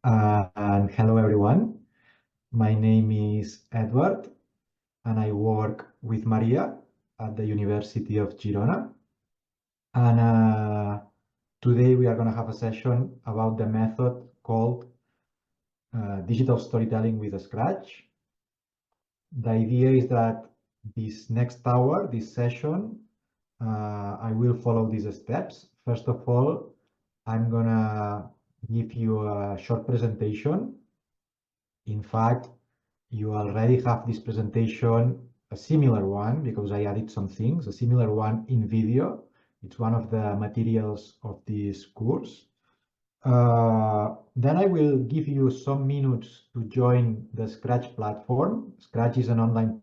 And hello, everyone. My name is Edward, and I work with Maria at the University of Girona. And today we are going to have a session about the method called digital storytelling with Scratch. The idea is that this next hour, this session, I will follow these steps. First of all, I'm going to give you a short presentation. In fact, you already have this presentation, a similar one, because I added some things, a similar one in video. It's one of the materials of this course. Then I will give you some minutes to join the Scratch platform. Scratch is an online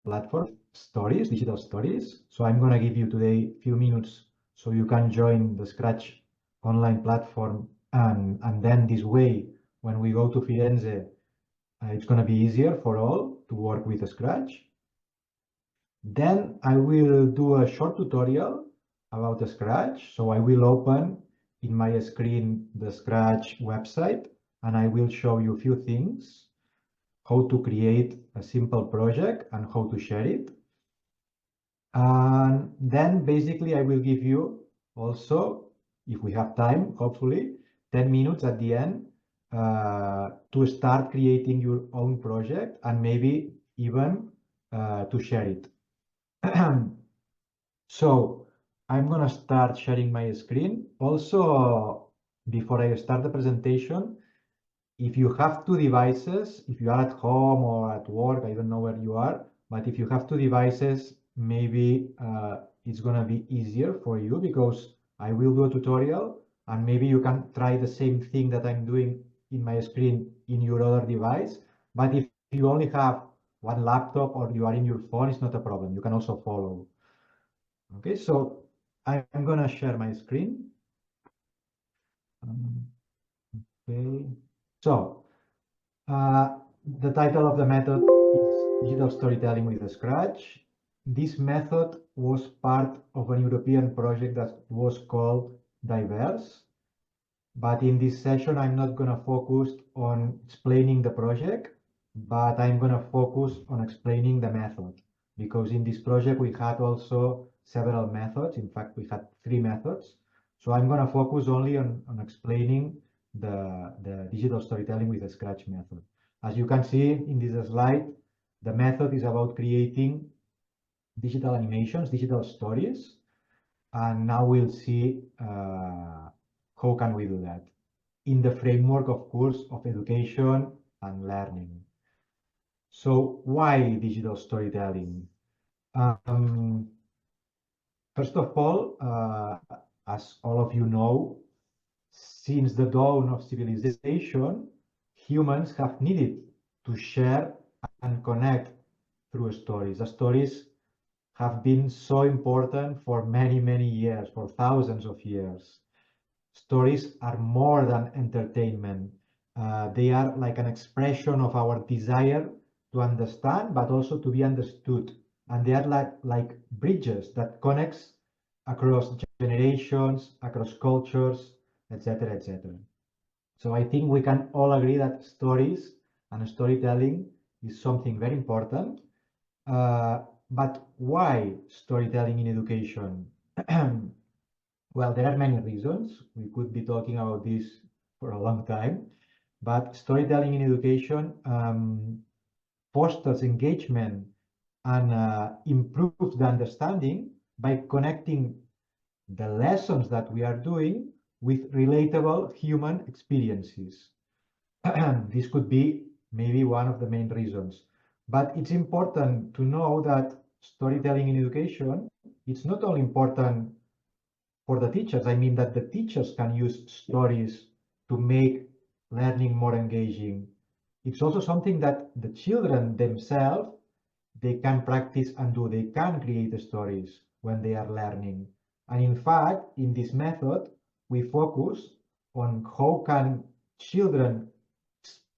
platform, stories, digital stories. So I'm going to give you today a few minutes so you can join the Scratch online platform. And then this way, when we go to Firenze, it's going to be easier for all to work with Scratch. Then I will do a short tutorial about the Scratch. So I will open in my screen the Scratch website, and I will show you a few things, how to create a simple project and how to share it. And then basically I will give you also, if we have time, hopefully, 10 minutes at the end to start creating your own project and maybe even to share it. So I'm going to start sharing my screen. Also, before I start the presentation, if you have two devices, if you are at home or at work, I don't know where you are, but if you have two devices, maybe it's going to be easier for you because I will do a tutorial and maybe you can try the same thing that I'm doing in my screen in your other device. But if you only have one laptop or you are in your phone, it's not a problem. You can also follow. Okay, so I'm going to share my screen. Okay, so the title of the method is Digital Storytelling with Scratch. This method was part of a European project that was called Diverse. But in this session, I'm not going to focus on explaining the project, but I'm going to focus on explaining the method. Because in this project, we had also several methods. In fact, we had 3 methods. So I'm going to focus only on explaining the digital storytelling with the Scratch method. As you can see in this slide, the method is about creating digital animations, digital stories. And now we'll see how can we do that in the framework, of course, of education and learning. So why digital storytelling? First of all, as all of you know, since the dawn of civilization, humans have needed to share and connect through stories. The stories have been so important for many, many years, for thousands of years. Stories are more than entertainment. They are like an expression of our desire to understand, but also to be understood. And they are like bridges that connects across generations, across cultures, etc., etc. So I think we can all agree that stories and storytelling is something very important. But why storytelling in education? Well, there are many reasons. We could be talking about this for a long time. But storytelling in education fosters engagement and improves the understanding by connecting the lessons that we are doing with relatable human experiences. This could be maybe one of the main reasons. But it's important to know that storytelling in education, it's not only important for the teachers. I mean that the teachers can use stories to make learning more engaging. It's also something that the children themselves, they can practice and do. They can create stories when they are learning. And in fact, in this method, we focus on how can children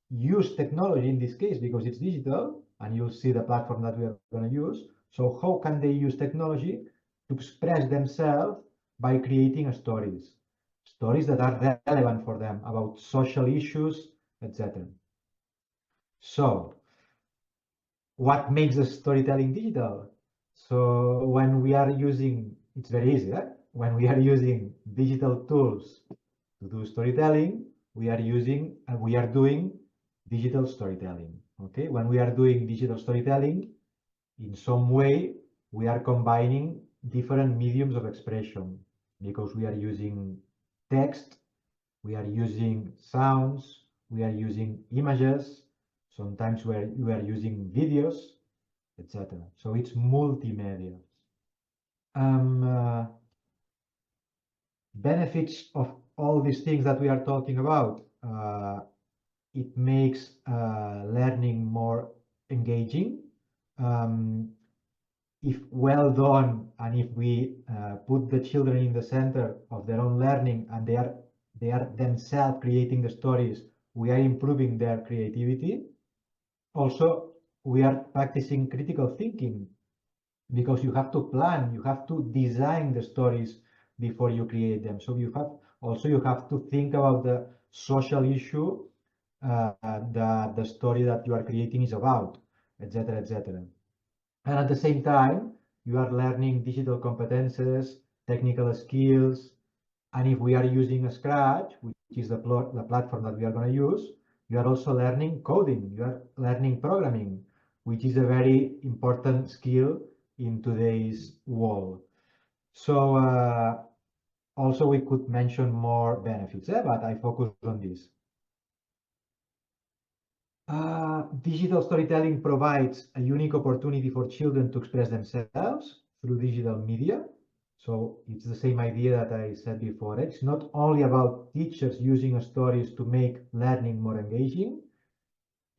use technology in this case, because it's digital, and you'll see the platform that we are going to use. So how can they use technology to express themselves by creating stories? stories that are relevant for them about social issues, etc. So, what makes the storytelling digital? So when we are using, it's very easy, eh? When we are using digital tools to do storytelling, we are doing digital storytelling. Okay, when we are doing digital storytelling, in some way we are combining different mediums of expression because we are using text, we are using sounds, we are using images, sometimes we are using videos, etc. So it's multimedia. Benefits of all these things that we are talking about. It makes learning more engaging. If well done, and if we put the children in the center of their own learning, and they are themselves creating the stories, we are improving their creativity. Also, we are practicing critical thinking because you have to plan, you have to design the stories before you create them. So you have to think about the social issue that the story that you are creating is about, etc., etc. And at the same time, you are learning digital competences, technical skills, and if we are using a Scratch, which is the platform that we are going to use, you are also learning coding, you are learning programming, which is a very important skill in today's world. So also we could mention more benefits, but I focus on this. Digital storytelling provides a unique opportunity for children to express themselves through digital media. So it's the same idea that I said before. It's not only about teachers using stories to make learning more engaging.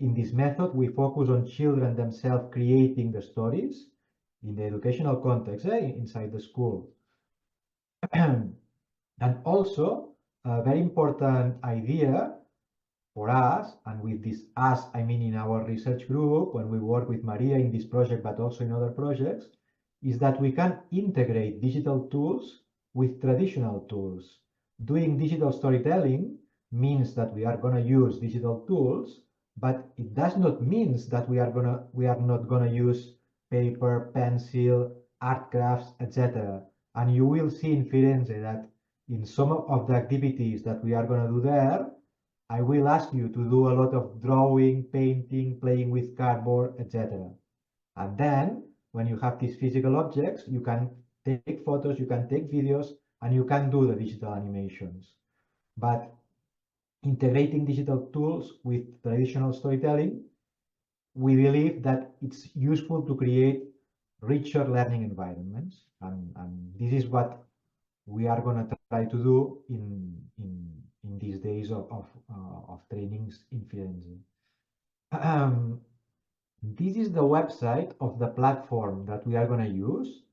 In this method, we focus on children themselves creating the stories in the educational context, inside the school. And also, a very important idea for us, and with this us, I mean in our research group, when we work with Maria in this project, but also in other projects, is that we can integrate digital tools with traditional tools. Doing digital storytelling means that we are going to use digital tools, but it does not mean that we are not going to use paper, pencil, art crafts, etc. And you will see in Firenze that in some of the activities that we are going to do there, I will ask you to do a lot of drawing, painting, playing with cardboard, etc. And then when you have these physical objects, you can take photos, you can take videos, and you can do the digital animations. But integrating digital tools with traditional storytelling, we believe that it's useful to create richer learning environments. And this is what we are going to try to do in these days of trainings in Firenze. This is the website of the platform that we are going to use.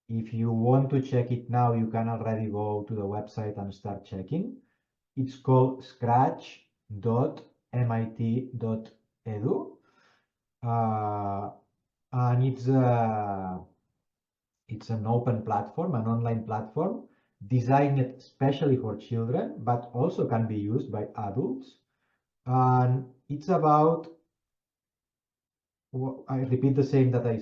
If you want to check it now, you can already go to the website and start checking. It's called scratch.mit.edu. And it's an open platform, an online platform designed especially for children, but also can be used by adults. And it's about, I repeat the same that I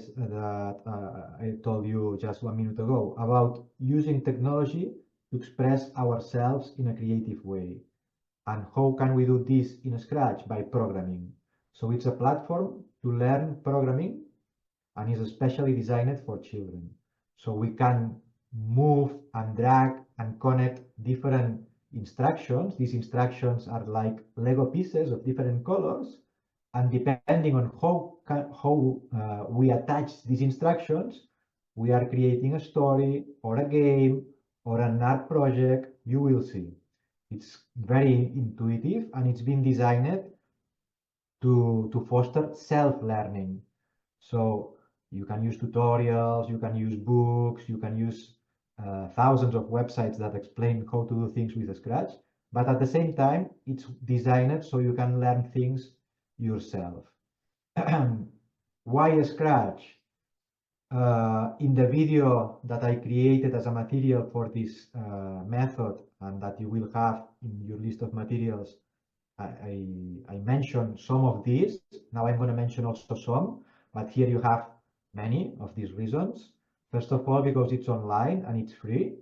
told you just 1 minute ago, about using technology to express ourselves in a creative way. And how can we do this in Scratch? By programming. So it's a platform to learn programming and is especially designed for children. So we can move and drag and connect different instructions. These instructions are like Lego pieces of different colors. And depending on how we attach these instructions, we are creating a story or a game or an art project. You will see. It's very intuitive and it's been designed to foster self-learning. So you can use tutorials, you can use books, you can use thousands of websites that explain how to do things with Scratch. But at the same time, it's designed so you can learn things yourself. Why Scratch? In the video that I created as a material for this method and that you will have in your list of materials, I mentioned some of these. Now I'm going to mention also some, but here you have many of these reasons. First of all, because it's online and it's free.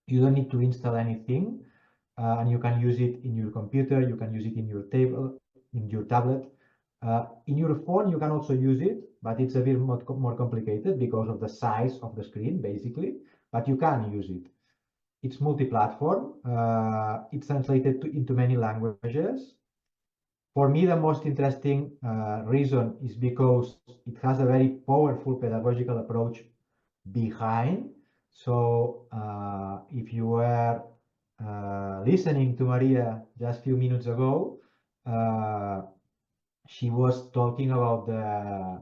You don't need to install anything, and you can use it in your computer. You can use it in your table, in your tablet. In your phone, you can also use it, but it's a bit more complicated because of the size of the screen, basically. But you can use it. It's multi-platform. It's translated into many languages. For me, the most interesting reason is because it has a very powerful pedagogical approach behind. So if you were listening to Maria just a few minutes ago, she was talking about the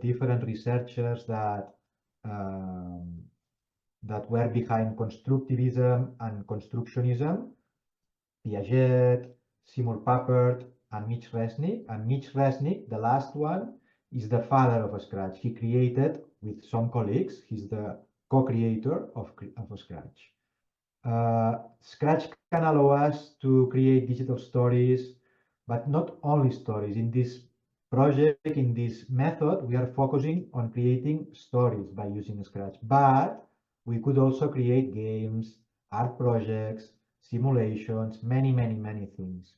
different researchers that were behind constructivism and constructionism. Piaget, Seymour Papert, and Mitch Resnick. And Mitch Resnick, the last one, is the father of Scratch. He created with some colleagues. He's the co-creator of Scratch. Scratch can allow us to create digital stories, but not only stories. In this project, in this method, we are focusing on creating stories by using Scratch, but we could also create games, art projects, simulations, many things.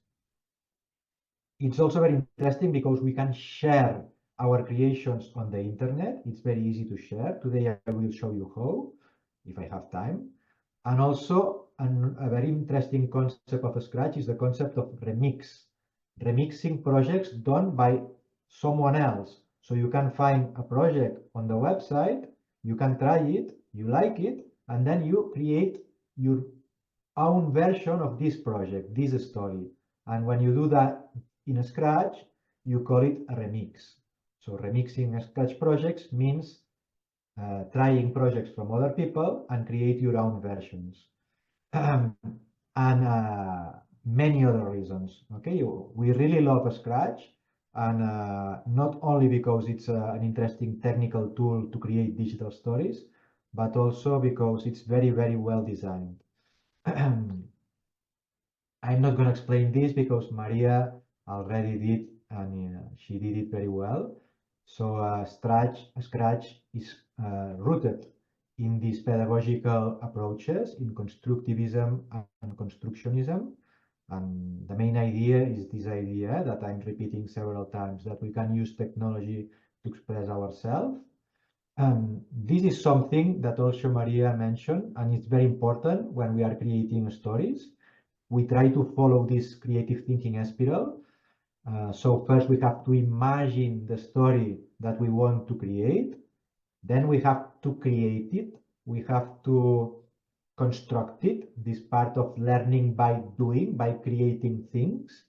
It's also very interesting because we can share our creations on the internet. It's very easy to share. Today I will show you how, if I have time. And also a very interesting concept of Scratch is the concept of remix. Remixing projects done by someone else. So you can find a project on the website, you can try it, you like it, and then you create your own version of this project, this story. And when you do that in Scratch, you call it a remix. So remixing Scratch projects means trying projects from other people and create your own versions. And many other reasons. Okay, we really love Scratch, and not only because it's an interesting technical tool to create digital stories, but also because it's very well designed. I'm not going to explain this because Maria already did, and she did it very well. So Scratch is rooted in these pedagogical approaches, in constructivism and constructionism. And the main idea is this idea that I'm repeating several times, that we can use technology to express ourselves. This is something that also Maria mentioned, and it's very important when we are creating stories. We try to follow this creative thinking spiral. So first we have to imagine the story that we want to create. Then we have to create it. We have to construct it, this part of learning by doing, by creating things.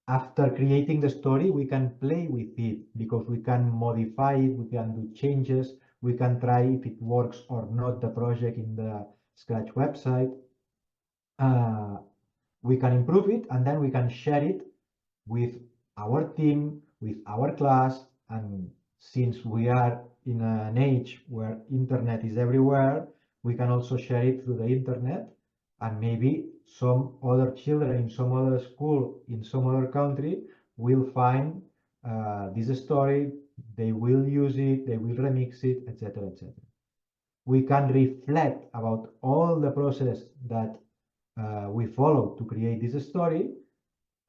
After creating the story, we can play with it because we can modify it, we can do changes, we can try if it works or not, the project in the Scratch website. We can improve it, and then we can share it with our team, with our class. And since we are in an age where internet is everywhere, we can also share it through the internet, and maybe some other children in some other school in some other country will find this story, they will use it, they will remix it, etc. We can reflect about all the process that we follow to create this story.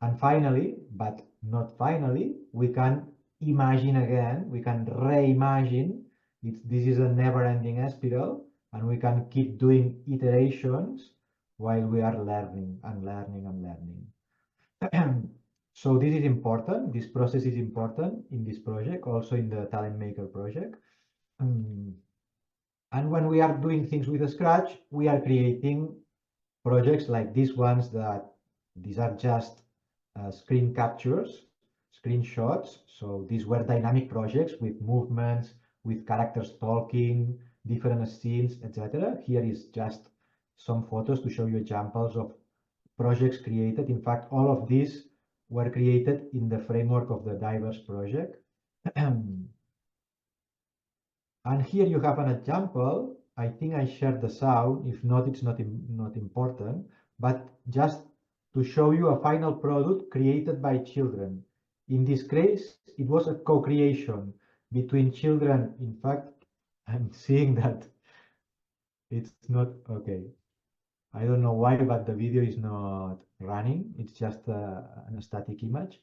And finally, but not finally, we can imagine again, we can reimagine. This is a never-ending spiral, and we can keep doing iterations while we are learning and learning and learning. So this is important. This process is important in this project, also in the Talent Maker project. And when we are doing things with Scratch, we are creating projects like these ones. These are just screen captures, screenshots. So these were dynamic projects with movements, with characters talking, different scenes, etc. Here is just some photos to show you examples of projects created. In fact, all of these were created in the framework of the Diverse project. And here you have an example. I think I shared the sound. If not, it's not important. But just to show you a final product created by children. In this case, it was a co-creation between children. In fact, I'm seeing that it's not okay. I don't know why, but the video is not running. It's just a static image.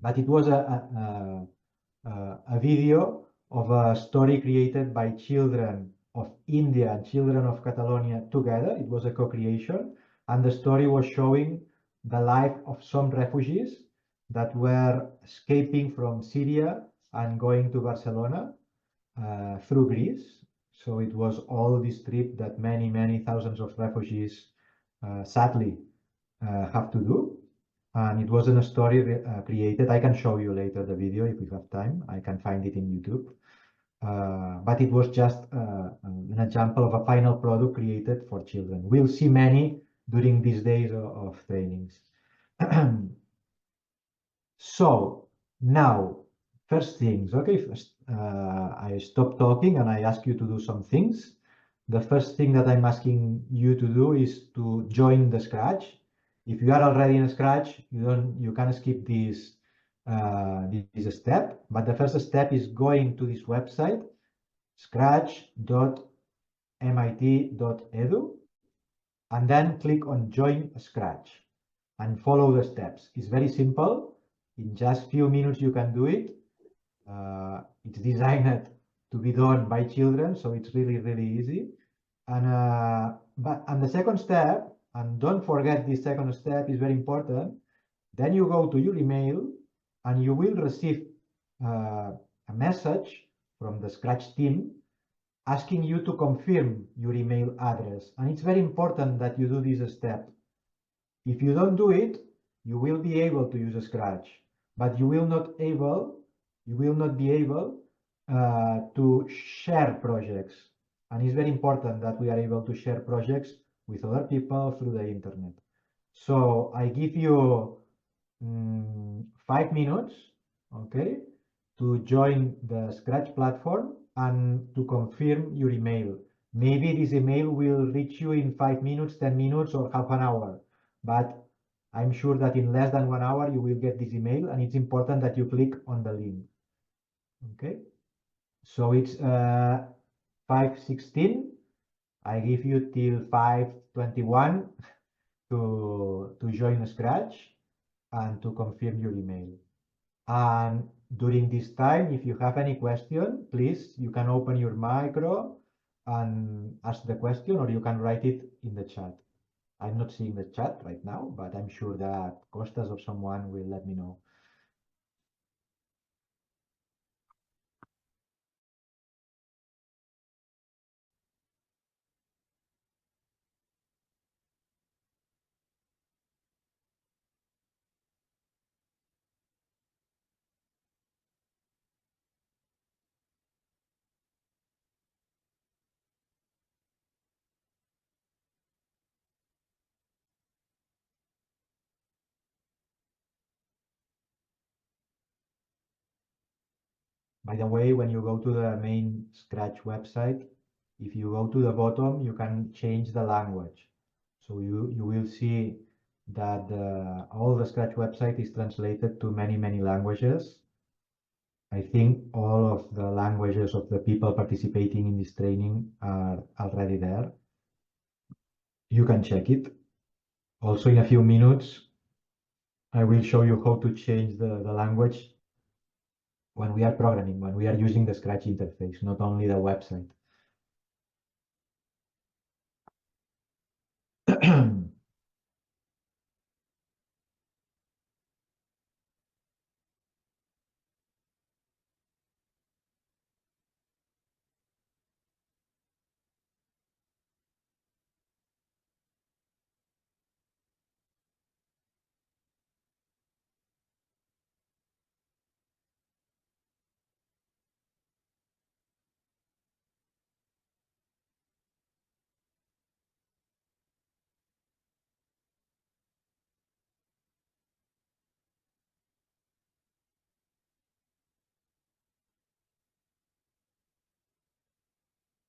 But it was a video of a story created by children of India and children of Catalonia together. It was a co-creation, and the story was showing the life of some refugees that were escaping from Syria and going to Barcelona through Greece. So it was all this trip that many thousands of refugees sadly have to do. And it wasn't a story created. I can show you later the video if we have time. I can find it in YouTube. But it was just an example of a final product created for children. We'll see many during these days of trainings. So now, first things, okay, first, I stop talking and I ask you to do some things. The first thing that I'm asking you to do is to join the Scratch. If you are already in Scratch, you can skip this step. But the first step is going to this website, scratch.mit.edu, and then click on Join Scratch and follow the steps. It's very simple. In just few minutes you can do it. It's designed to be done by children, so it's really easy. And the second step, and don't forget this second step is very important. Then you go to your email and you will receive a message from the Scratch team asking you to confirm your email address. And it's very important that you do this step. If you don't do it, you will be able to use a Scratch, but you will not be able to share projects. And it's very important that we are able to share projects with other people through the internet. So I give you 5 minutes, okay, to join the Scratch platform and to confirm your email. Maybe this email will reach you in 5 minutes, 10 minutes, or half an hour. But I'm sure that in less than 1 hour, you will get this email, and it's important that you click on the link. Okay, so it's 5:16. I give you till 5:21 to join Scratch and to confirm your email. And during this time, if you have any question, please, you can open your micro and ask the question, or you can write it in the chat. I'm not seeing the chat right now, but I'm sure that Costas or someone will let me know. By the way, when you go to the main Scratch website, if you go to the bottom, you can change the language. So you will see that all the Scratch website is translated to many languages. I think all of the languages of the people participating in this training are already there. You can check it. Also, in a few minutes, I will show you how to change the language when we are programming, when we are using the Scratch interface, not only the website.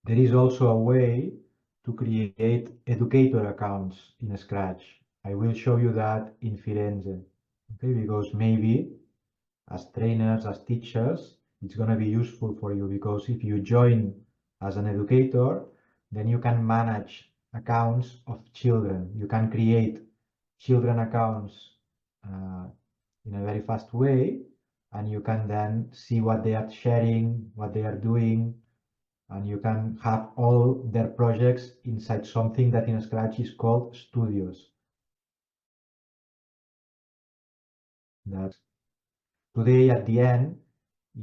There is also a way to create educator accounts in Scratch. I will show you that in Firenze, okay? Because maybe as trainers, as teachers, it's going to be useful for you, because if you join as an educator, then you can manage accounts of children. You can create children accounts in a very fast way, and you can then see what they are sharing, what they are doing, and you can have all their projects inside something that in Scratch is called studios. That's today at the end,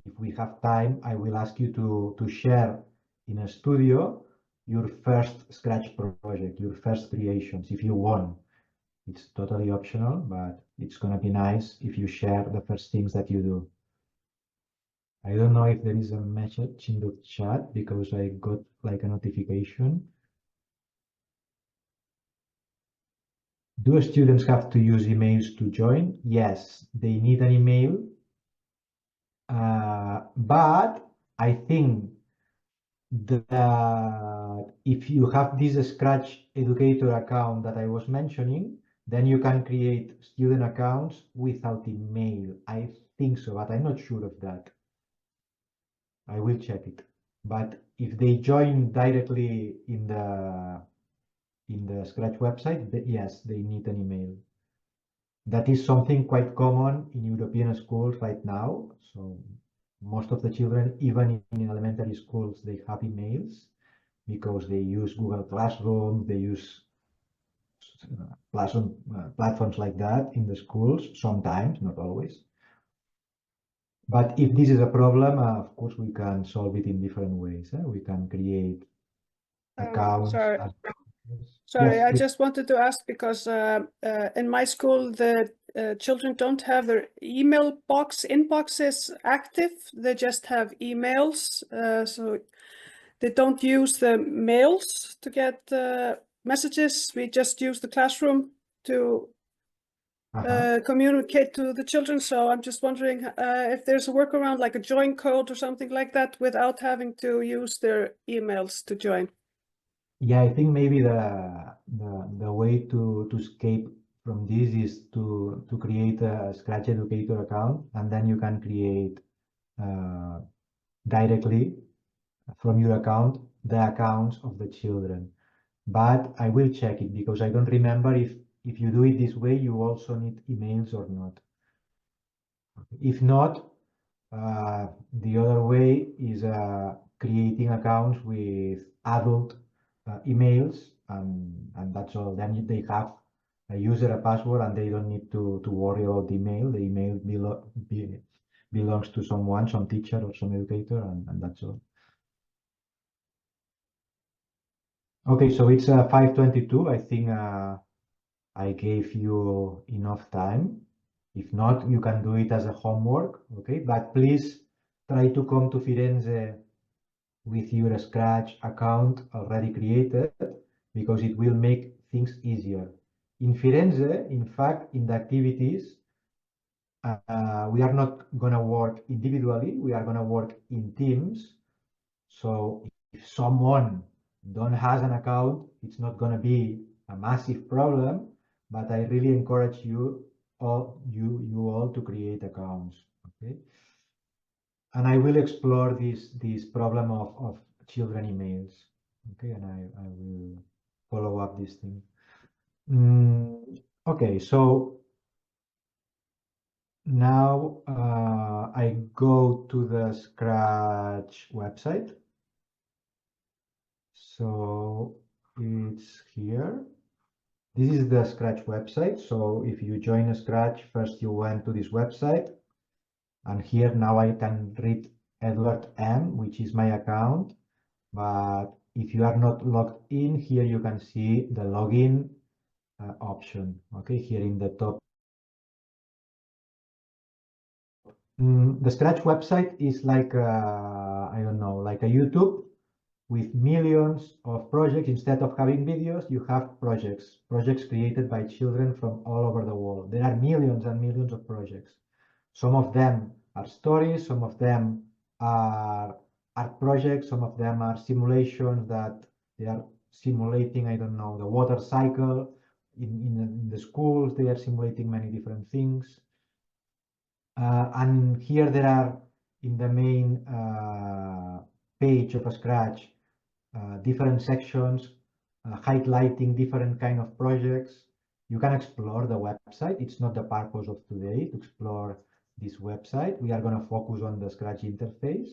if we have time, I will ask you to share in a studio your first Scratch project, your first creations, if you want. It's totally optional, but it's going to be nice if you share the first things that you do. I don't know if there is a message in the chat because I got like a notification. Do students have to use emails to join? Yes, they need an email. But I think that if you have this Scratch Educator account that I was mentioning, then you can create student accounts without email. I think so, but I'm not sure of that. I will check it. But if they join directly in the Scratch website, yes, they need an email. That is something quite common in European schools right now. So most of the children, even in elementary schools, they have emails because they use Google Classroom, they use platforms like that in the schools, sometimes, not always. But if this is a problem, of course, we can solve it in different ways. We can create accounts. Sorry, Yes, I just wanted to ask because in my school, the children don't have their email inboxes active. They just have emails. So they don't use the mails to get messages. We just use the classroom to communicate to the children. So I'm just wondering if there's a workaround, like a join code or something like that, without having to use their emails to join. Yeah, I think maybe the way to escape from this is to create a Scratch Educator account, and then you can create directly from your account the accounts of the children. But I will check it because I don't remember if you do it this way, you also need emails or not. If not, the other way is creating accounts with adult emails, and that's all. Then they have a user, a password, and they don't need to worry about the email. The email belongs to someone, some teacher or some educator, and that's all. Okay, so it's 5:22. I think I gave you enough time. If not, you can do it as a homework, okay? But please try to come to Firenze with your Scratch account already created, because it will make things easier. In Firenze, in fact, in the activities, we are not going to work individually, we are going to work in teams. So if someone don't has an account, it's not going to be a massive problem, but I really encourage you all to create accounts, okay? And I will explore this problem of children emails, okay? And I will follow up this thing. Okay, so now I go to the Scratch website. So it's here. This is the Scratch website. So if you join a Scratch, first you went to this website. And here now I can read Edward M, which is my account. But if you are not logged in, here you can see the login option. Okay, here in the top. The Scratch website is like, I don't know, like a YouTube with millions of projects. Instead of having videos, you have projects created by children from all over the world. There are millions and millions of projects. Some of them are stories, some of them are art projects. Some of them are simulations that they are simulating, I don't know, the water cycle. In the schools, they are simulating many different things. And here there are, in the main page of Scratch, different sections highlighting different kind of projects. You can explore the website. It's not the purpose of today to explore this website. We are going to focus on the Scratch interface.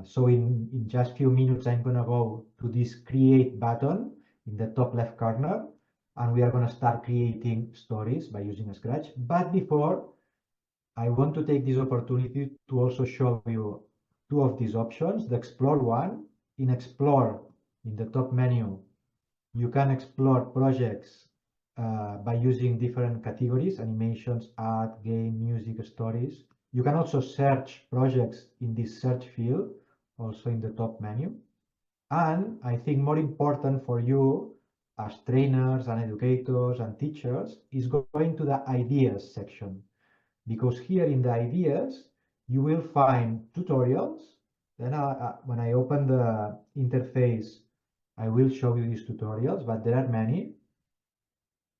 So in just few minutes, I'm going to go to this create button in the top left corner, and we are going to start creating stories by using Scratch. But before, I want to take this opportunity to also show you two of these options. The Explore one. In Explore, in the top menu, you can explore projects by using different categories: animations, art, game, music, stories. You can also search projects in this search field, also in the top menu. And I think more important for you as trainers and educators and teachers is going to the ideas section, because here in the ideas, you will find tutorials. Then when I open the interface, I will show you these tutorials, but there are many.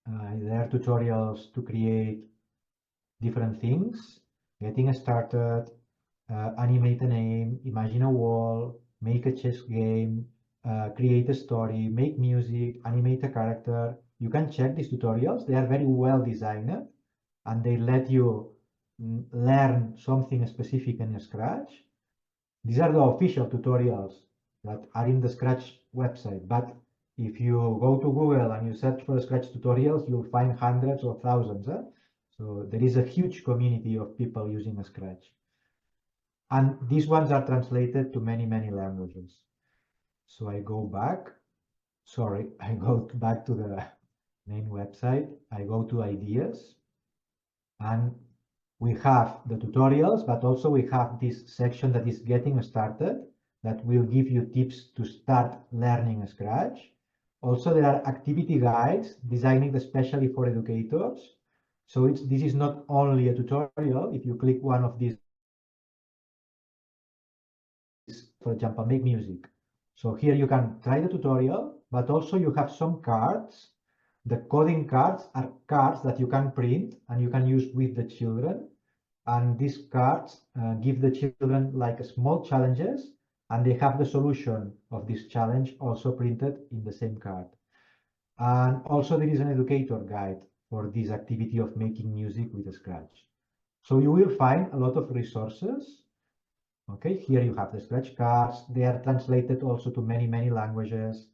There are tutorials to create different things, getting started, animate a name, imagine a wall, make a chess game, create a story, make music, animate a character. You can check these tutorials. They are very well designed, and they let you learn something specific in Scratch. These are the official tutorials that are in the Scratch website, but if you go to Google and you search for Scratch tutorials, you'll find hundreds or thousands. So there is a huge community of people using Scratch. And these ones are translated to many, many languages. So I go back. Sorry, I go back to the main website. I go to ideas, and we have the tutorials, but also we have this section that is getting started that will give you tips to start learning Scratch. Also, there are activity guides designed especially for educators. So this is not only a tutorial. If you click one of these, for example, make music. So here you can try the tutorial, but also you have some cards. The coding cards are cards that you can print and you can use with the children. And these cards give the children like small challenges, and they have the solution of this challenge also printed in the same card. And also there is an educator guide for this activity of making music with Scratch. So you will find a lot of resources. Okay, here you have the Scratch cards. They are translated also to many, many languages,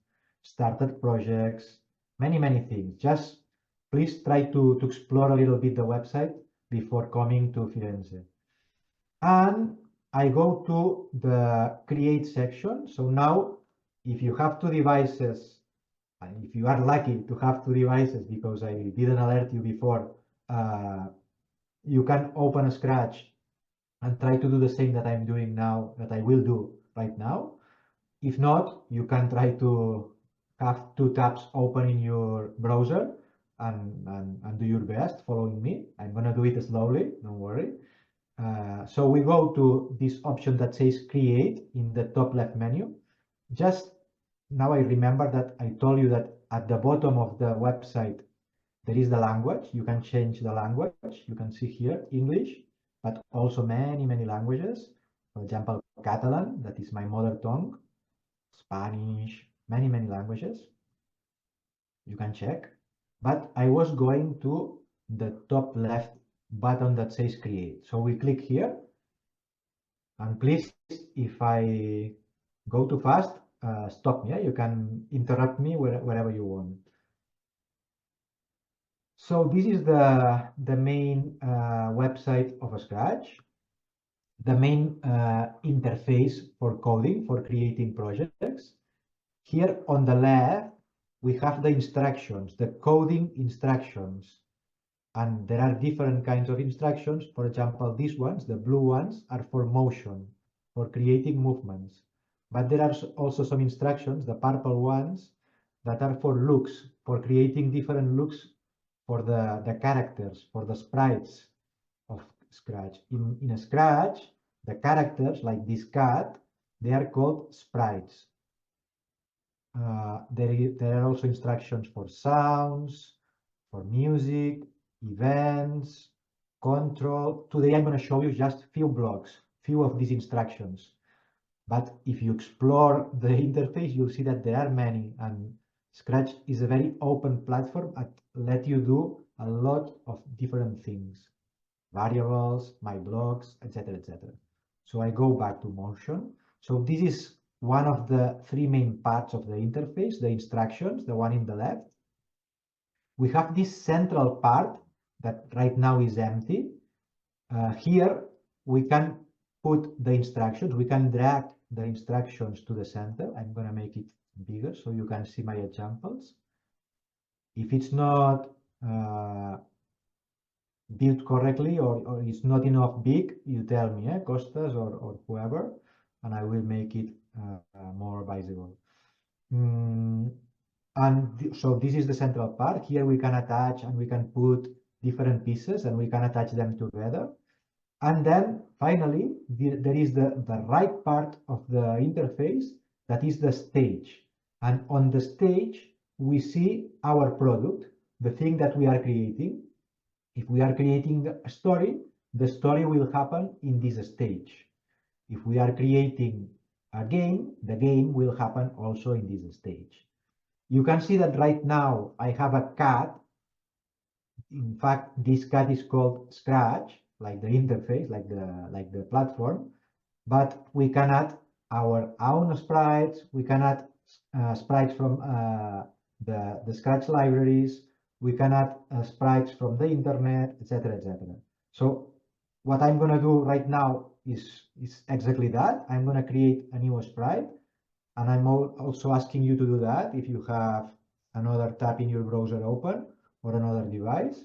started projects, many, many things. Just please try to explore a little bit the website before coming to Firenze. And I go to the create section. So now, if you have two devices, and if you are lucky to have two devices, because I didn't alert you before, you can open a Scratch and try to do the same that I'm doing now, that I will do right now. If not, you can try to have two tabs open in your browser and do your best following me. I'm going to do it slowly, don't worry. So we go to this option that says create in the top left menu. Just now I remember that I told you that at the bottom of the website, there is the language. You can change the language. You can see here English, but also many, many languages. For example, Catalan, that is my mother tongue, Spanish, many, many languages. You can check. But I was going to the top left button that says create. So we click here. And please, if I go too fast, stop me. You can interrupt me wherever you want. So this is the main website of Scratch, the main interface for coding, for creating projects. Here on the left, we have the instructions, the coding instructions. And there are different kinds of instructions. For example, these ones, the blue ones, are for motion, for creating movements. But there are also some instructions, the purple ones, that are for looks, for creating different looks for the characters, for the sprites of Scratch. In Scratch, the characters, like this cat, They are called sprites. There are also instructions for sounds, for music, events, control. Today I'm going to show you just few blocks, few of these instructions. But if you explore the interface, you'll see that there are many, and Scratch is a very open platform that let you do a lot of different things, variables, my blocks, etc., etc. So I go back to Motion. So this is one of the three main parts of the interface, the instructions, the one in the left. We have this central part that right now is empty. Here we can put the instructions. We can drag the instructions to the center. I'm going to make it bigger so you can see my examples. If it's not built correctly or it's not enough big, you tell me, Costas or whoever, and I will make it more visible. So this is the central part. Here we can attach and we can put different pieces and we can attach them together. And then finally, there is the right part of the interface, that is the stage. And on the stage, we see our product, the thing that we are creating. If we are creating a story, the story will happen in this stage. If we are creating a game, the game will happen also in this stage. You can see that right now I have a cat. In fact, this cat is called Scratch, like the interface, like the platform, but we can add our own sprites. We can add sprites from the Scratch libraries. We can add sprites from the internet, etc., etc. So what I'm going to do right now is exactly that. I'm going to create a new sprite, and I'm also asking you to do that if you have another tab in your browser open or another device.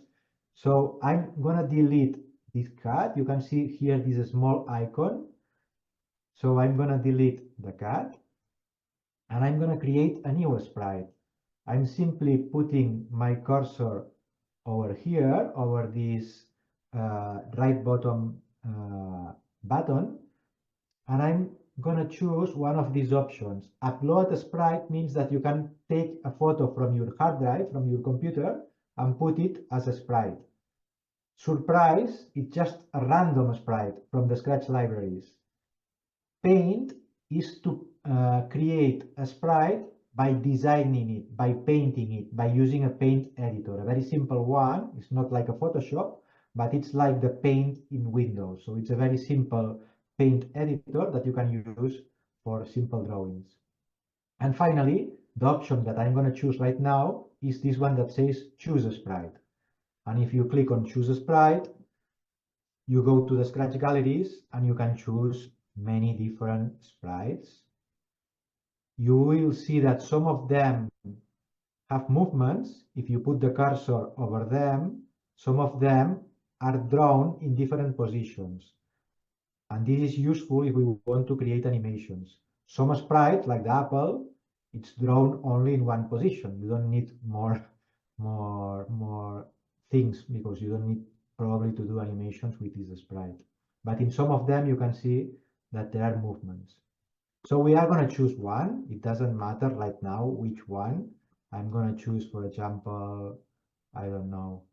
So I'm going to delete this cat. You can see here this small icon. So I'm going to delete the cat, and I'm going to create a new sprite. I'm simply putting my cursor over here, over this right bottom button, and I'm going to choose one of these options. Upload a sprite means that you can take a photo from your hard drive, from your computer, and put it as a sprite. Surprise, it's just a random sprite from the Scratch libraries. Paint is to create a sprite by designing it, by painting it, by using a paint editor. A very simple one. It's not like a Photoshop, but it's like the paint in Windows. So it's a very simple paint editor that you can use for simple drawings. And finally, the option that I'm going to choose right now is this one that says choose a sprite. And if you click on choose a sprite, you go to the Scratch galleries and you can choose many different sprites. You will see that some of them have movements. If you put the cursor over them, some of them are drawn in different positions. And this is useful if we want to create animations. Some sprites, like the apple, it's drawn only in one position. You don't need more things because you don't need probably to do animations with this sprite. But in some of them, you can see that there are movements. So we are going to choose one. It doesn't matter right now which one. I'm going to choose, for example, I don't know,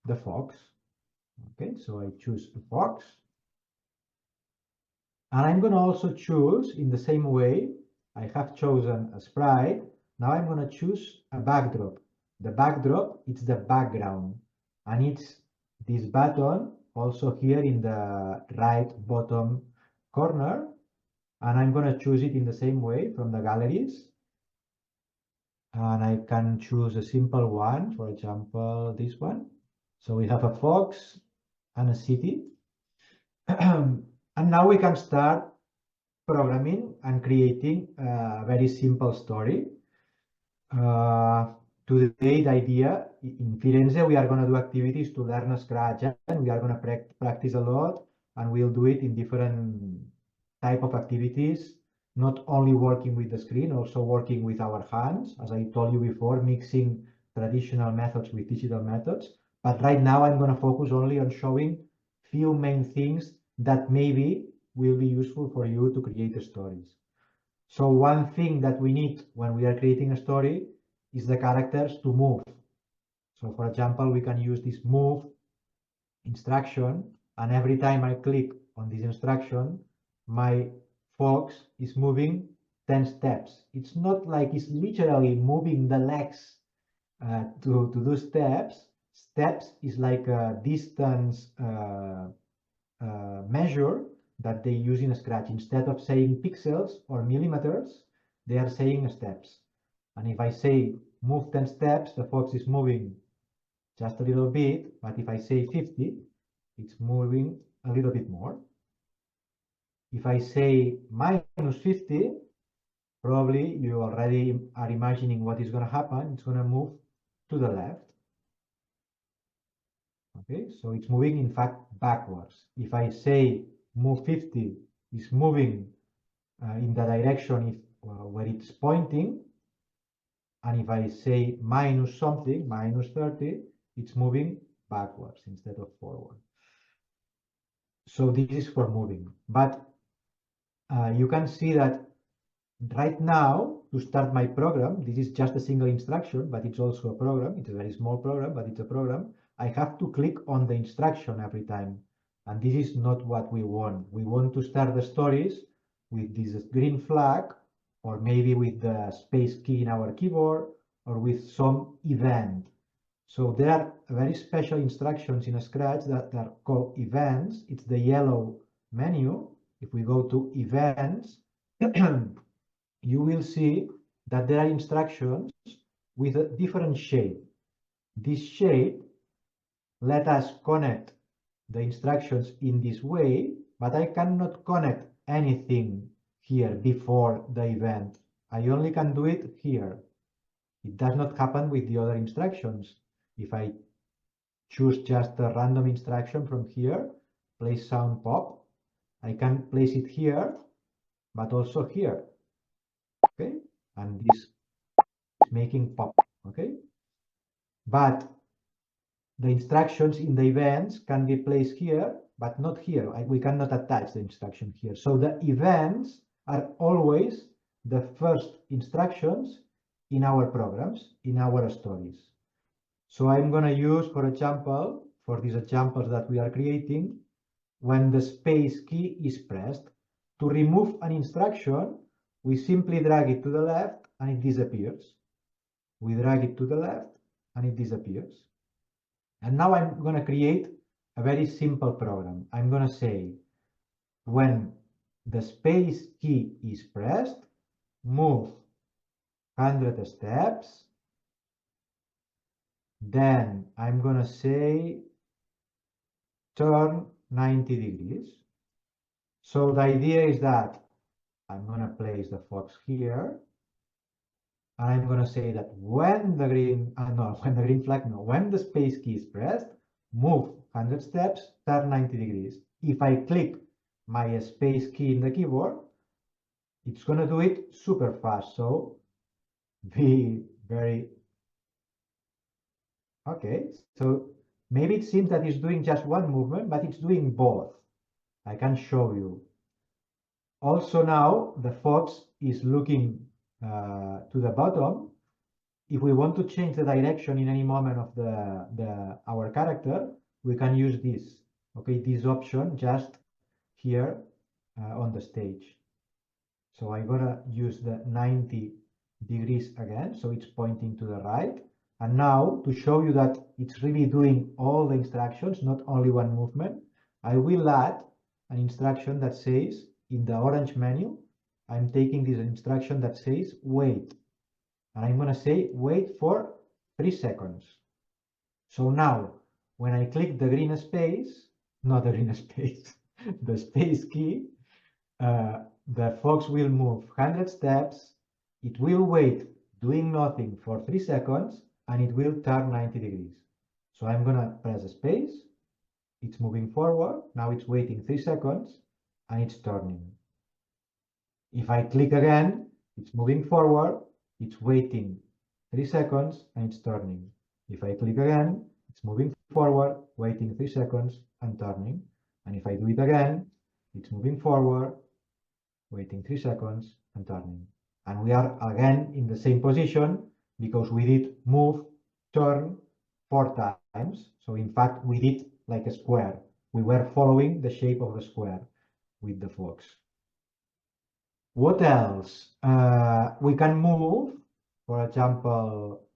the fox. Okay, so I choose a fox. And I'm going to also choose in the same way. I have chosen a sprite. Now I'm going to choose a backdrop. The backdrop, it's the background. And it's this button also here in the right bottom corner. And I'm going to choose it in the same way from the galleries. And I can choose a simple one, for example, this one. So we have a fox and a city. And now we can start programming and creating a very simple story. Today, the idea in Firenze, we are going to do activities to learn Scratch, and we are going to practice a lot, and we'll do it in different type of activities, not only working with the screen, also working with our hands, as I told you before, mixing traditional methods with digital methods. But right now, I'm going to focus only on showing few main things that maybe will be useful for you to create the stories. So one thing that we need when we are creating a story is the characters to move. So for example, we can use this move instruction, and every time I click on this instruction, my fox is moving 10 steps. It's not like it's literally moving the legs to do steps. Steps is like a distance measure that they use in Scratch. Instead of saying pixels or millimeters, they are saying steps. And if I say move 10 steps, the fox is moving just a little bit, but if I say 50, it's moving a little bit more. If I say minus 50, probably you already are imagining what is going to happen. It's going to move to the left. Okay, so it's moving, in fact, backwards. If I say move 50, it's moving in the direction where it's pointing. And if I say minus something, minus 30, it's moving backwards instead of forward. So this is for moving. But you can see that right now, to start my program, this is just a single instruction, but it's also a program. It's a very small program, but it's a program. I have to click on the instruction every time. And this is not what we want. We want to start the stories with this green flag, or maybe with the space key in our keyboard, or with some event. So there are very special instructions in Scratch that are called events. It's the yellow menu. If we go to events, you will see that there are instructions with a different shape. This shape let us connect the instructions in this way, but I cannot connect anything here before the event. I only can do it here. It does not happen with the other instructions. If I choose just a random instruction from here, place sound pop, I can place it here, but also here. Okay, and this is making pop. Okay, but the instructions in the events can be placed here, but not here. We cannot attach the instruction here. So the events are always the first instructions in our programs, in our stories. So I'm going to use, for example, for these examples that we are creating, when the space key is pressed. To remove an instruction, we simply drag it to the left and it disappears. We drag it to the left and it disappears. And now I'm going to create a very simple program. I'm going to say, when the space key is pressed, move 100 steps. Then I'm going to say, turn 90 degrees. So the idea is that I'm going to place the fox here. And I'm going to say that when the when the space key is pressed, move 100 steps, turn 90 degrees. If I click my space key in the keyboard, it's going to do it super fast. So be very... Okay, so maybe it seems that it's doing just one movement, but it's doing both. I can show you. Also now, the fox is looking to the bottom. If we want to change the direction in any moment of our character, we can use this. Okay, this option just here on the stage. So I'm gonna use the 90 degrees again, so it's pointing to the right. And now, to show you that it's really doing all the instructions, not only one movement, I will add an instruction that says, in the orange menu, I'm taking this instruction that says wait. And I'm going to say wait for 3 seconds. So now, when I click the green space, not the green space, the space key, the fox will move 100 steps, it will wait doing nothing for 3 seconds, and it will turn 90 degrees. So I'm going to press space, it's moving forward, now it's waiting 3 seconds, and it's turning. If I click again, it's moving forward, it's waiting 3 seconds, and it's turning. If I click again, it's moving forward, waiting 3 seconds, and turning. And if I do it again, It's moving forward, waiting 3 seconds, and turning. And we are again in the same position because we did move, turn 4 times. So in fact, we did like a square. We were following the shape of the square with the fox. What else? We can move, for example,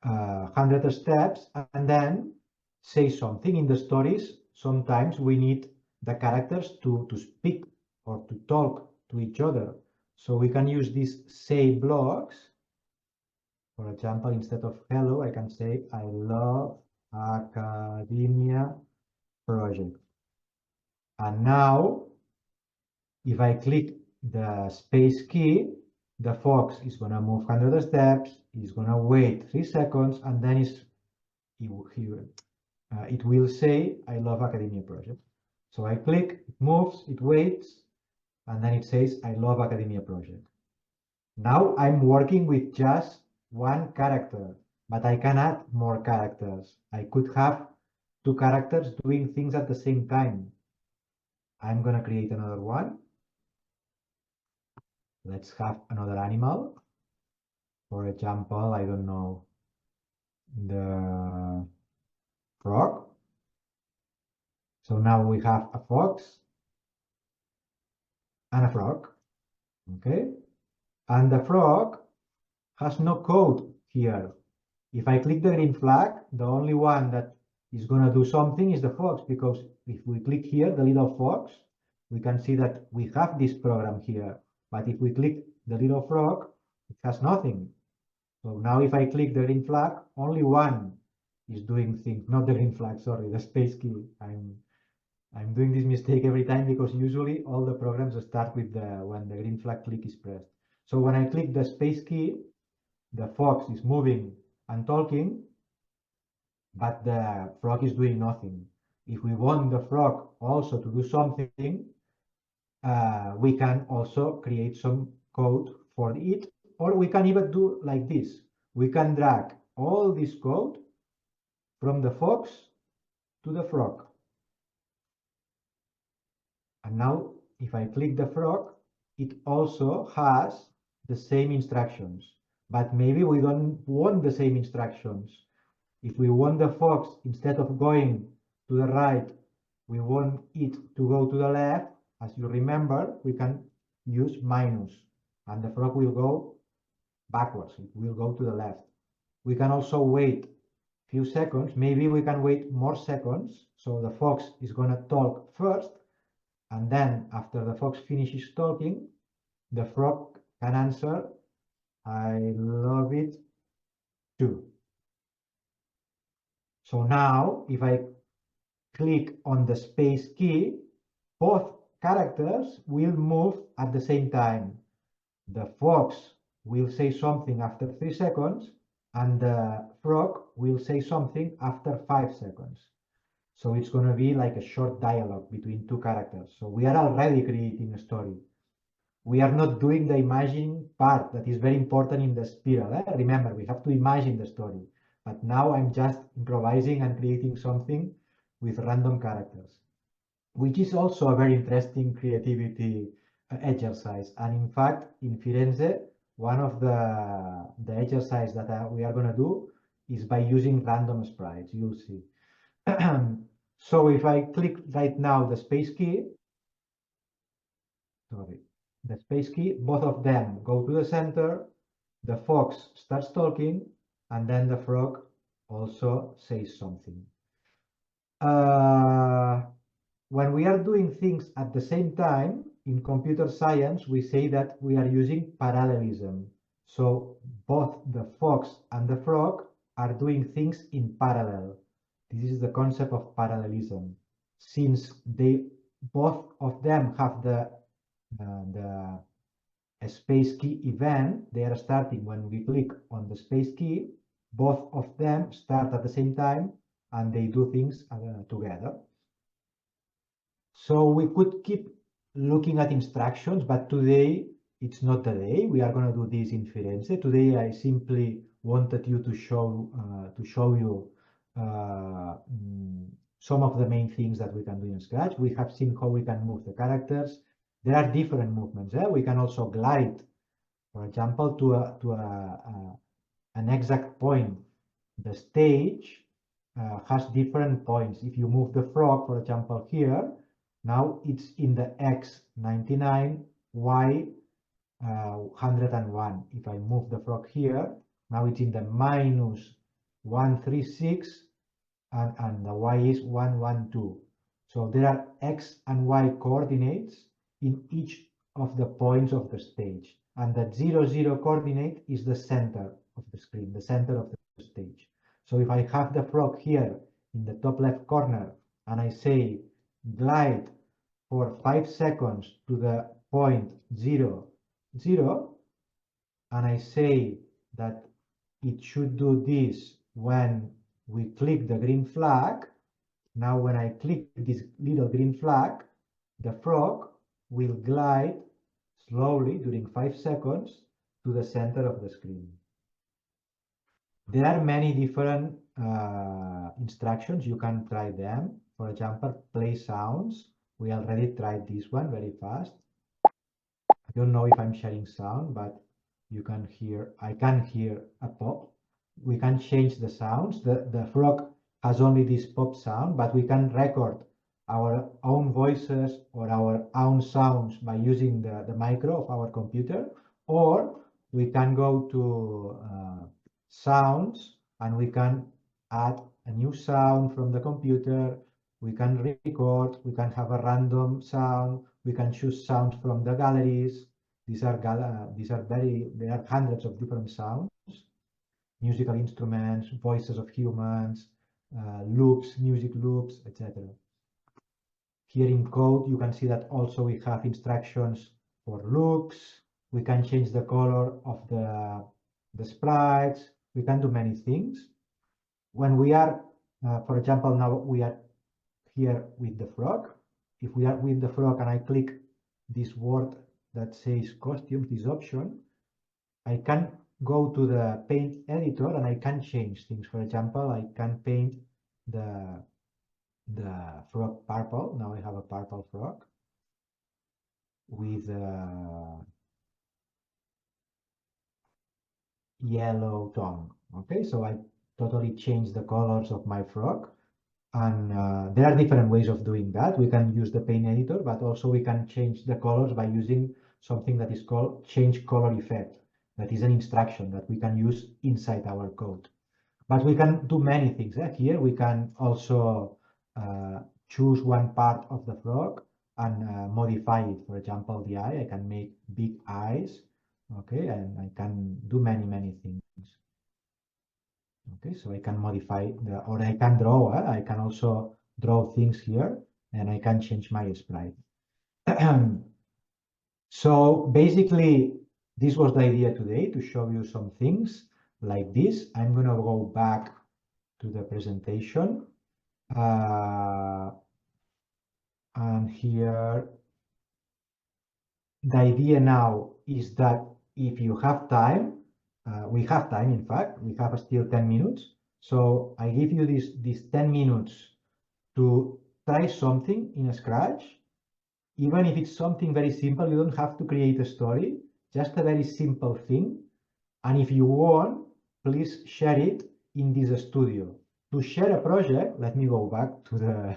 100 steps and then say something. In the stories, sometimes we need the characters to speak or to talk to each other. So we can use these say blocks. For example, instead of hello, I can say I love Academia project. And now, if I click the space key, the fox is going to move 100 steps, is going to wait 3 seconds, and then it will say, I love Academia project. So I click, it moves, it waits, and then it says, I love Academia project. Now I'm working with just one character, but I can add more characters. I could have 2 characters doing things at the same time. I'm going to create another one. Let's have another animal. For example, I don't know, the frog. So now we have a fox and a frog, okay? And the frog has no code here. If I click the green flag, the only one that is going to do something is the fox, because if we click here, the little fox, we can see that we have this program here. But if we click the little frog, it has nothing. So now if I click the green flag, only one is doing things, not the green flag, sorry, the space key. I'm doing this mistake every time because usually all the programs start with when the green flag click is pressed. So when I click the space key, the fox is moving and talking, but the frog is doing nothing. If we want the frog also to do something, we can also create some code for it, or we can even do like this. We can drag all this code from the fox to the frog. And now, if I click the frog, it also has the same instructions, but maybe we don't want the same instructions. If we want the fox, instead of going to the right, we want it to go to the left. As you remember, we can use minus, and the frog will go backwards. It will go to the left. We can also wait a few seconds. Maybe we can wait more seconds. So the fox is going to talk first, and then after the fox finishes talking, the frog can answer, I love it too. So now, if I click on the space key, both characters will move at the same time. The fox will say something after 3 seconds, and the frog will say something after 5 seconds. So it's going to be like a short dialogue between 2 characters. So we are already creating a story. We are not doing the imagining part that is very important in the spiral. Remember, we have to imagine the story. But now I'm just improvising and creating something with random characters, which is also a very interesting creativity exercise. And in fact, in Firenze, one of the exercises that we are going to do is by using random sprites. You'll see. So if I click right now the space key, both of them go to the center, the fox starts talking, and then the frog also says something. When we are doing things at the same time, in computer science, we say that we are using parallelism. So both the fox and the frog are doing things in parallel. This is the concept of parallelism. Since both of them have the space key event, they are starting when we click on the space key. Both of them start at the same time and they do things together. So we could keep looking at instructions, but today it's not the day. We are going to do this in Firenze. Today I simply wanted you to show you some of the main things that we can do in Scratch. We have seen how we can move the characters. There are different movements. We can also glide, for example, to an exact point. The stage has different points. If you move the frog, for example, here, now it's in the X 99, Y 101. If I move the frog here, now it's in the minus 136, and the Y is 112. So there are X and Y coordinates in each of the points of the stage. And that 0, 0 coordinate is the center of the screen, the center of the stage. So if I have the frog here in the top left corner, and I say glide for 5 seconds to the point 0, 0, and I say that it should do this when we click the green flag. Now when I click this little green flag, the frog will glide slowly during 5 seconds to the center of the screen. There are many different instructions. You can try them. For example, play sounds. We already tried this one very fast. I don't know if I'm sharing sound, but you can hear, I can hear a pop. We can change the sounds. The frog has only this pop sound, but we can record our own voices or our own sounds by using the micro of our computer, or we can go to sounds and we can add a new sound from the computer. We can record, we can have a random sound, we can choose sounds from the galleries. There are hundreds of different sounds, musical instruments, voices of humans, loops, music loops, etc. Here in code, you can see that also we have instructions for loops. We can change the color of the sprites. We can do many things. When we are, for example, now we are here with the frog. If we are with the frog and I click this word that says costumes, this option, I can go to the paint editor and I can change things. For example, I can paint the frog purple. Now I have a purple frog with yellow tongue. Okay, so I totally changed the colors of my frog. And there are different ways of doing that. We can use the paint editor, but also we can change the colors by using something that is called change color effect. That is an instruction that we can use inside our code. But we can do many things. Here we can also choose one part of the frog and modify it. For example, the eye, I can make big eyes. Okay, and I can do many things. Okay, so I can modify or I can draw. I can also draw things here, and I can change my sprite. So basically, this was the idea today, to show you some things like this. I'm going to go back to the presentation. And here, the idea now is that if you have time, we have time, in fact, we have still 10 minutes. So I give you these 10 minutes to try something in Scratch. Even if it's something very simple, you don't have to create a story, just a very simple thing. And if you want, please share it in this studio. To share a project, let me go back to the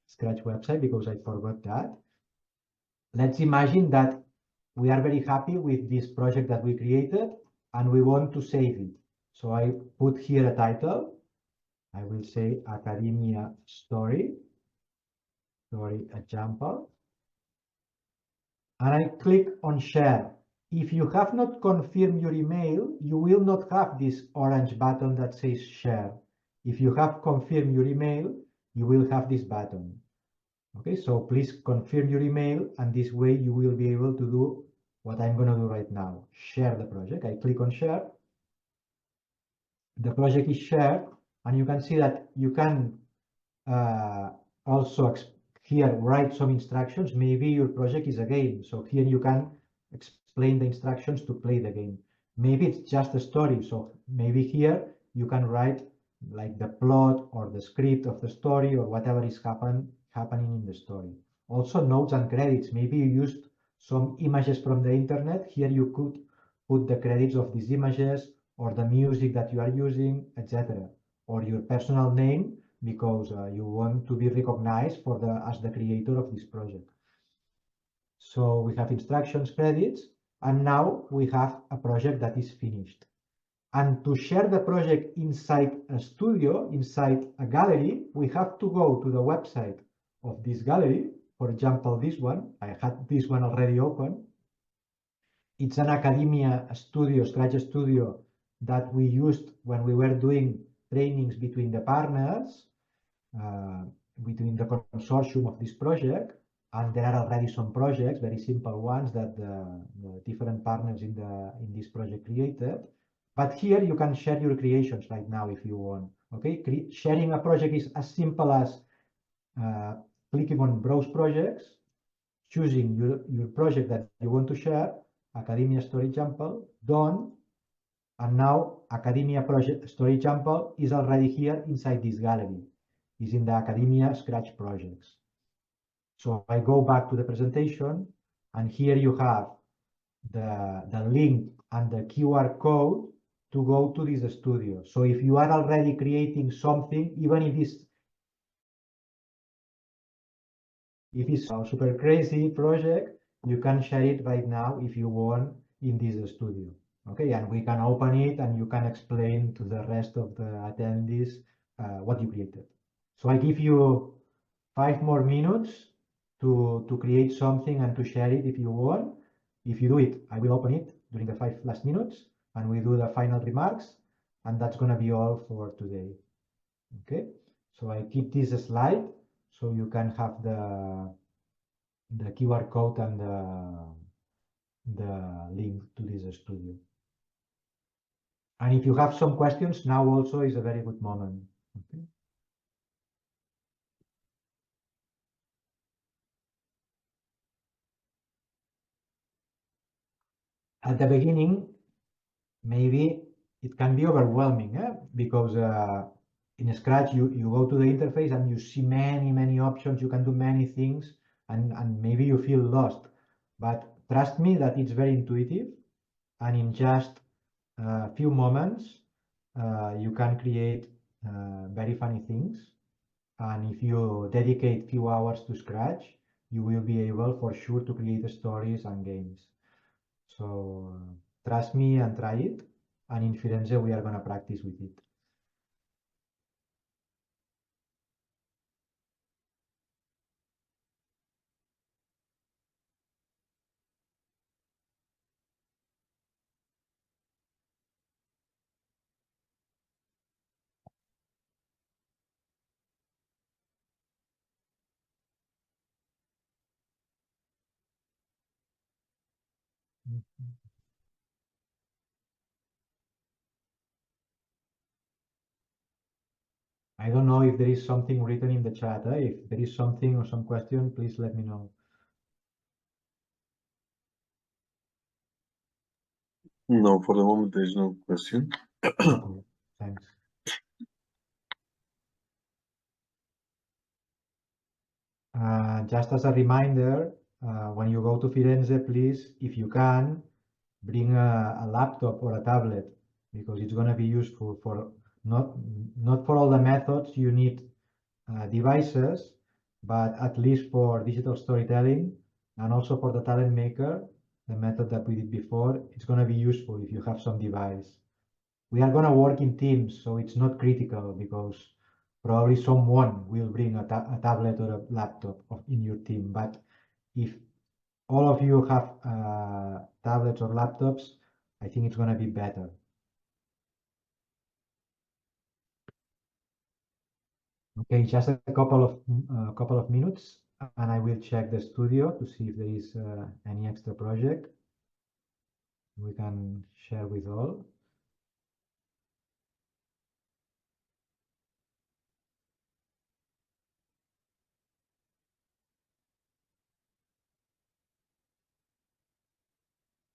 Scratch website because I forgot that. Let's imagine that we are very happy with this project that we created and we want to save it. So I put here a title. I will say Academia Story example. And I click on share. If you have not confirmed your email, you will not have this orange button that says share. If you have confirmed your email, you will have this button. Okay, so please confirm your email, and this way you will be able to do what I'm going to do right now. Share the project. I click on share. The project is shared, and you can see that you can also here write some instructions. Maybe your project is a game, so here you can explain the instructions to play the game. Maybe it's just a story, so maybe here you can write like the plot or the script of the story or whatever is happening in the story. Also notes and credits. Maybe you used some images from the internet. Here you could put the credits of these images or the music that you are using, etc. Or your personal name because you want to be recognized for as the creator of this project. So we have instructions, credits, and now we have a project that is finished. And to share the project inside a studio, inside a gallery, we have to go to the website of this gallery. For example, this one, I had this one already open. It's an Academia studio, Scratch studio, that we used when we were doing trainings between the partners, uh, between the consortium of this project. And there are already some projects, very simple ones, that the different partners in this project created. But here you can share your creations right now if you want. Okay, sharing a project is as simple as clicking on Browse Projects, choosing your project that you want to share, Academia Story Example, done, and now Academia Project Story Example is already here inside this gallery. Is in the Academia Scratch projects. So I go back to the presentation, and here you have the link and the QR code to go to this studio. So if you are already creating something, even if it's a super crazy project, you can share it right now if you want in this studio. Okay, and we can open it and you can explain to the rest of the attendees what you created. So I give you 5 more minutes to create something and to share it if you want. If you do it, I will open it during the 5 last minutes and we do the final remarks, and that's going to be all for today. Okay, so I keep this slide so you can have the QR code and the link to this studio. And if you have some questions, now also is a very good moment. Okay. At the beginning, maybe it can be overwhelming because in Scratch you go to the interface and you see many options, you can do many things, and maybe you feel lost. But trust me that it's very intuitive, and in just a few moments you can create very funny things. And if you dedicate few hours to Scratch, you will be able for sure to create stories and games. So trust me and try it. And in Firenze, we are going to practice with it. I don't know if there is something written in the chat. If there is something or some question, please let me know. No, for the moment, there is no question. Okay, thanks. Just as a reminder, when you go to Firenze, please, if you can, bring a laptop or a tablet, because it's going to be useful for not for all the methods you need devices, but at least for digital storytelling and also for the talent maker, the method that we did before, it's going to be useful if you have some device. We are going to work in teams, so it's not critical because probably someone will bring a tablet or a laptop in your team. But if all of you have tablets or laptops, I think it's going to be better. Okay, just a couple of minutes, and I will check the studio to see if there is any extra project we can share with all.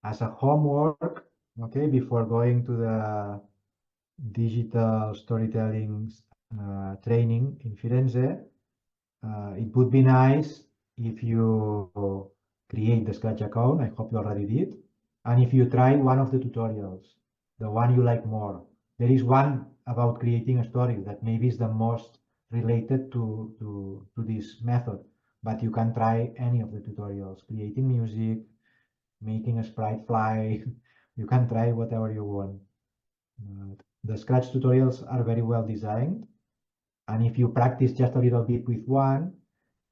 As a homework, okay, before going to digital storytelling training in Firenze, it would be nice if you create the Scratch account. I hope you already did. And if you try one of the tutorials, the one you like more. There is one about creating a story that maybe is the most related to this method, but you can try any of the tutorials, creating music, making a sprite fly. You can try whatever you want. The Scratch tutorials are very well designed. And if you practice just a little bit with one,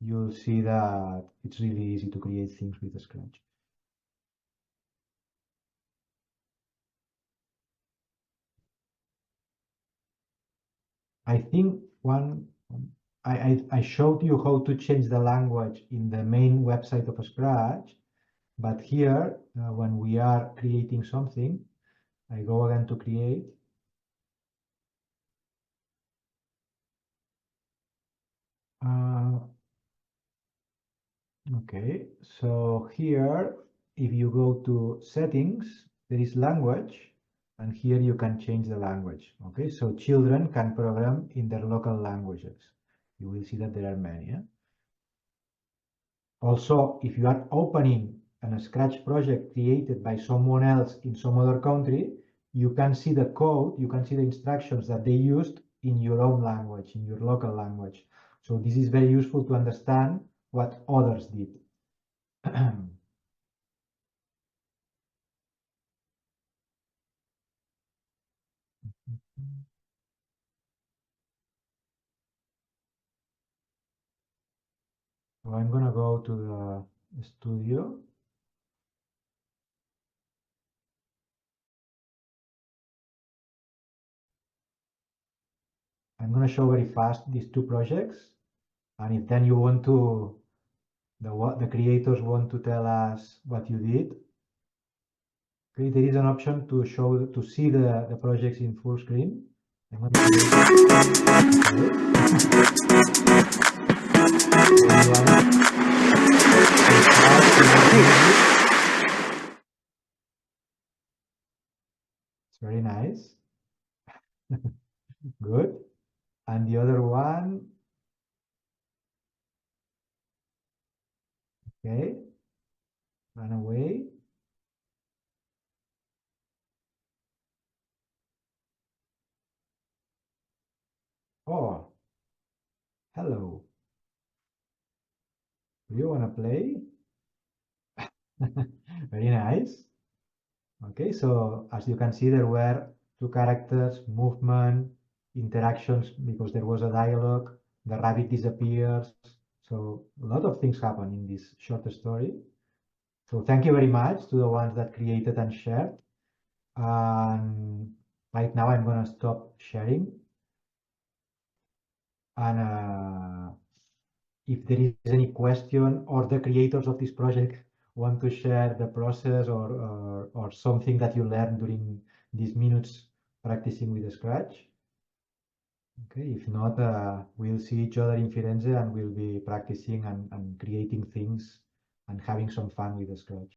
you'll see that it's really easy to create things with the Scratch. I think I showed you how to change the language in the main website of Scratch, but here, when we are creating something, I go again to create. Okay, so here, if you go to settings, there is language, and here you can change the language. Okay, so children can program in their local languages. You will see that there are many. Yeah? Also, if you are opening a Scratch project created by someone else in some other country, you can see the code, you can see the instructions that they used in your own language, in your local language. So this is very useful to understand what others did. So I'm gonna go to the studio. I'm gonna show very fast these two projects, and if then you want to, the creators want to tell us what you did. Okay, there is an option to show to see the projects in full screen. I'm gonna It's very nice. Good. And the other one, okay, run away. Oh, hello. Do you want to play? Very nice. Okay, so as you can see, there were two characters, movement, interactions, because there was a dialogue, the rabbit disappears. So a lot of things happen in this short story. So thank you very much to the ones that created and shared. And right now I'm going to stop sharing. And if there is any question or the creators of this project want to share the process or something that you learned during these minutes practicing with the Scratch. Okay, if not, we'll see each other in Firenze and we'll be practicing and creating things and having some fun with the Scratch.